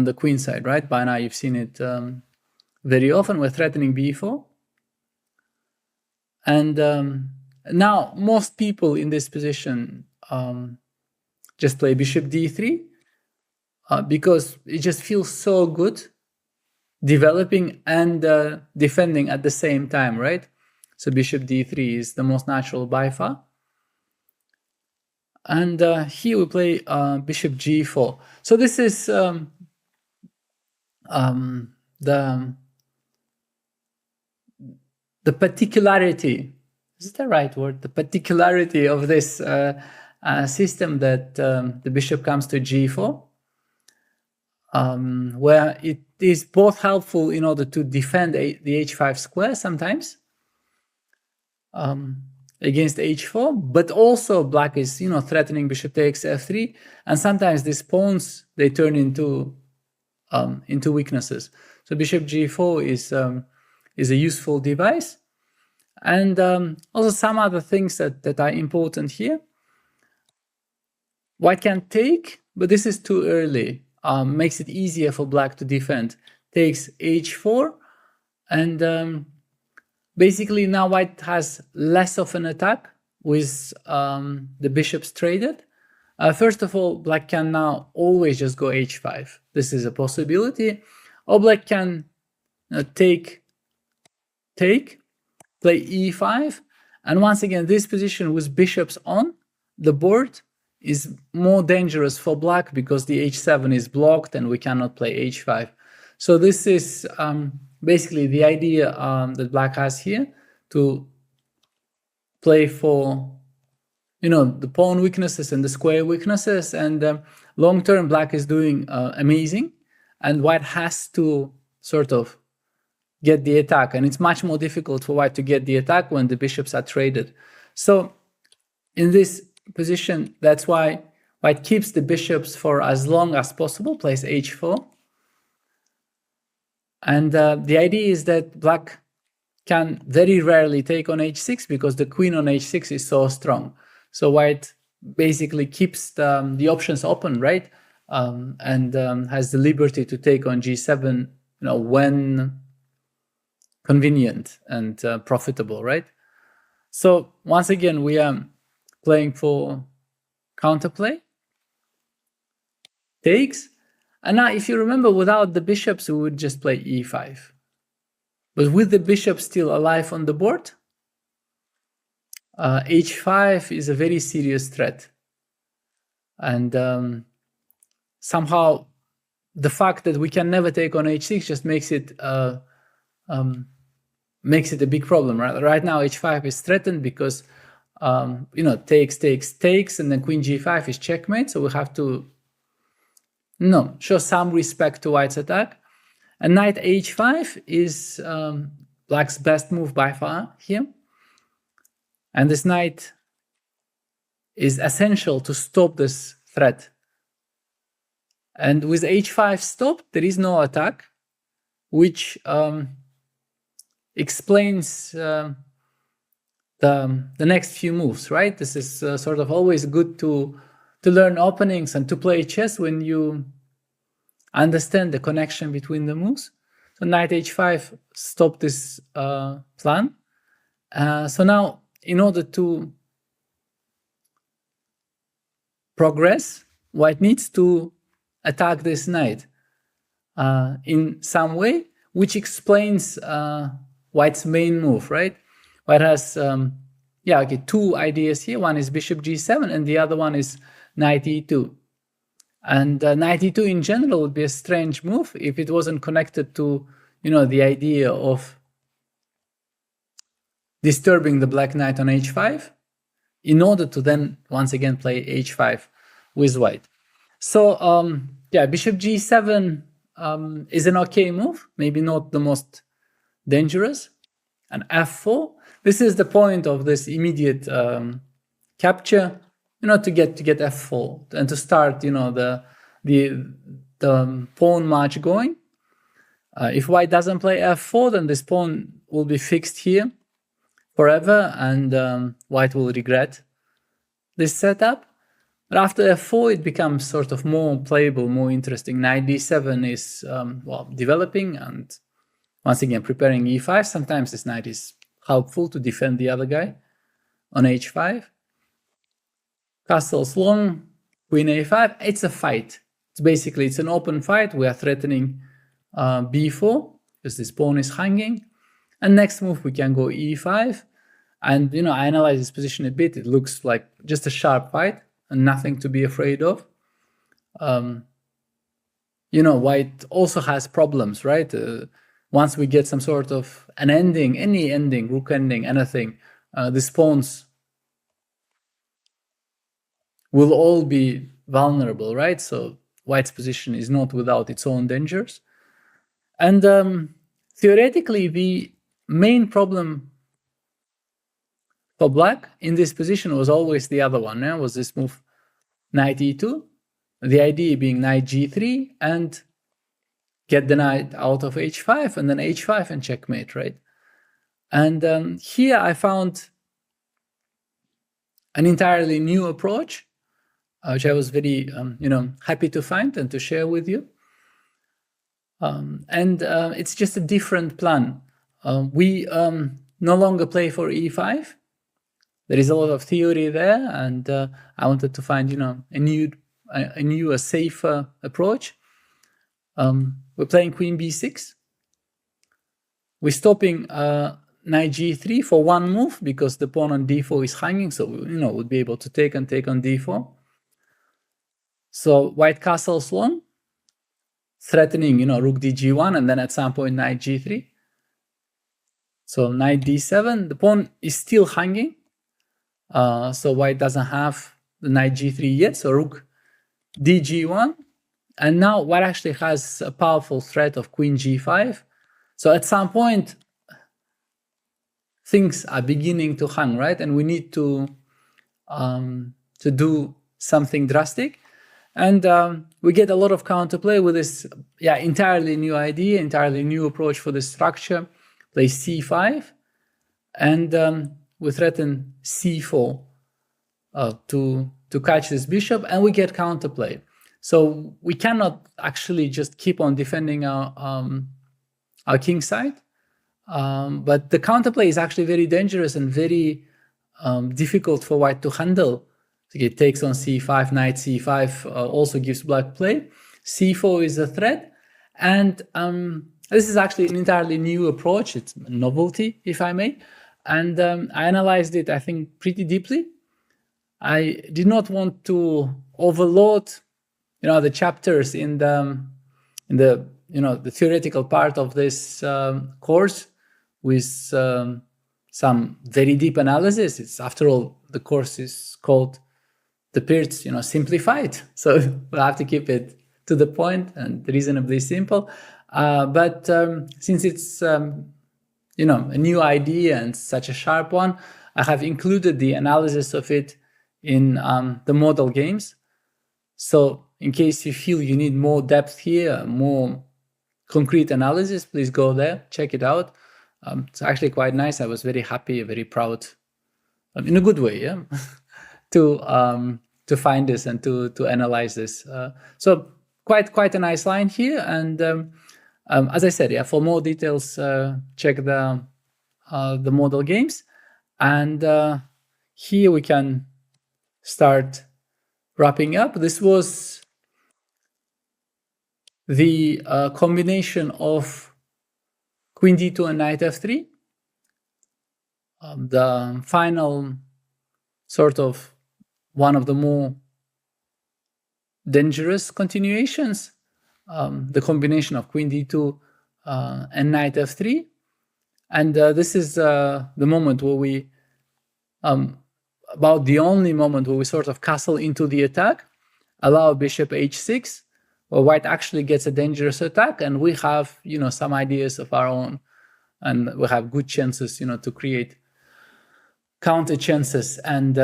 the queen side, right? By now you've seen it very often. We're threatening b4. And now most people in this position just play bishop d3 because it just feels so good developing and defending at the same time, right? So bishop d3 is the most natural by far. And here we play bishop g4. So this is the particularity, is it the right word? The particularity of this system that the bishop comes to g4, where it is both helpful in order to defend the h5 square sometimes against h4, but also black is threatening bishop takes f3, and sometimes these pawns they turn into weaknesses. So bishop g4 is a useful device. And also some other things that are important here. White can take, but this is too early. Makes it easier for black to defend. Takes h4, and basically now white has less of an attack with the bishops traded. First of all, black can now always just go h5. This is a possibility. Or black can take, play e5, and once again this position with bishops on the board is more dangerous for black because the h7 is blocked and we cannot play h5. So this is basically the idea that black has here, to play for the pawn weaknesses and the square weaknesses, and long term black is doing amazing, and white has to sort of get the attack, and it's much more difficult for white to get the attack when the bishops are traded. So in this position, that's why white keeps the bishops for as long as possible, plays h4, and the idea is that black can very rarely take on h6 because the queen on h6 is so strong. So white basically keeps the options open, right? And has the liberty to take on g7 when convenient and profitable, right? So once again, we are playing for counterplay, takes, and now if you remember, without the bishops we would just play e5, but with the bishop still alive on the board, h5 is a very serious threat, and somehow the fact that we can never take on h6 just makes it a big problem. Right now h5 is threatened because takes, and then queen g5 is checkmate, so we have to show some respect to white's attack. And knight h5 is black's best move by far here, and this knight is essential to stop this threat. And with h5 stopped, there is no attack, which explains the next few moves, right? This is sort of always good to learn openings and to play chess when you understand the connection between the moves. So knight h5 stopped this plan. So now, in order to progress, white needs to attack this knight in some way, which explains white's main move, right? White has two ideas here. One is bishop g7, and the other one is knight e2. And knight e2 in general would be a strange move if it wasn't connected to the idea of disturbing the black knight on h5 in order to then once again play h5 with white. So bishop g7 is an okay move, maybe not the most dangerous. And f4, this is the point of this immediate capture. to get f4 and to start, the pawn march going. If white doesn't play f4, then this pawn will be fixed here forever, and white will regret this setup. But after f4, it becomes sort of more playable, more interesting. Knight d7 is, developing, and once again, preparing e5. Sometimes this knight is helpful to defend the other guy on h5. Castle's long, queen a5. It's a fight. It's an open fight. We are threatening b4 because this pawn is hanging. And next move, we can go e5. And, I analyze this position a bit. It looks like just a sharp fight and nothing to be afraid of. White also has problems, right? Once we get some sort of an ending, any ending, rook ending, anything, these pawns will all be vulnerable, right? So white's position is not without its own dangers. And theoretically, the main problem for black in this position was always the other one, was this move knight e2. The idea being knight g3 and get the knight out of h5 and then h5 and checkmate, right? And here I found an entirely new approach, which I was very, happy to find and to share with you. And it's just a different plan. We no longer play for e5. There is a lot of theory there, and I wanted to find, a safer approach. We're playing queen b6. We're stopping knight g3 for one move because the pawn on d4 is hanging, so we'll be able to take on d4. So white castles long, threatening, rook dg1, and then at some point knight g3. So knight d7, the pawn is still hanging. So white doesn't have the knight g3 yet, so rook dg1. And now white actually has a powerful threat of queen g5. So at some point, things are beginning to hang, right? And we need to do something drastic. And we get a lot of counterplay with this entirely new idea, entirely new approach for the structure. Play c5, and we threaten c4 to catch this bishop, and we get counterplay. So we cannot actually just keep on defending our king side, but the counterplay is actually very dangerous and very difficult for white to handle. So it takes on c5, knight c5 also gives black play. c4 is a threat, and this is actually an entirely new approach. It's a novelty, if I may. And I analyzed it, I think, pretty deeply. I did not want to overload, the chapters in the theoretical part of this course with some very deep analysis. It's, after all, the course is called the Be3, simplified. So we'll have to keep it to the point and reasonably simple. But since it's a new idea and such a sharp one, I have included the analysis of it in the model games. So in case you feel you need more depth here, more concrete analysis, please go there, check it out. It's actually quite nice. I was very happy, very proud, in a good way, to find this and to analyze this. So quite a nice line here. And as I said, for more details, check the model games. And here we can start wrapping up. This was the combination of queen d2 and knight f3. The final sort of one of the more dangerous continuations, the combination of queen d2 and knight f3. And this is the moment where we, about the only moment where we sort of castle into the attack, allow bishop h6, where white actually gets a dangerous attack, and we have, some ideas of our own, and we have good chances, to create counter chances and,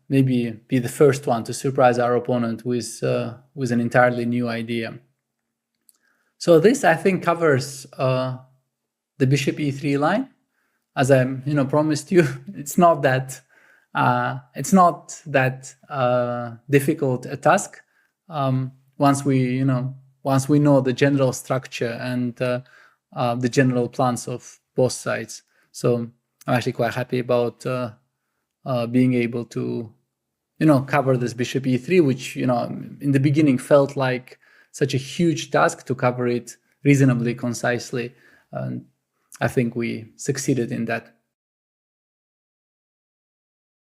maybe be the first one to surprise our opponent with an entirely new idea. So this, I think, covers the bishop e3 line. As I promised you, it's not that difficult a task once we know the general structure and the general plans of both sides. So I'm actually quite happy about being able to cover this bishop e3, which in the beginning felt like such a huge task to cover it reasonably concisely, and I think we succeeded in that.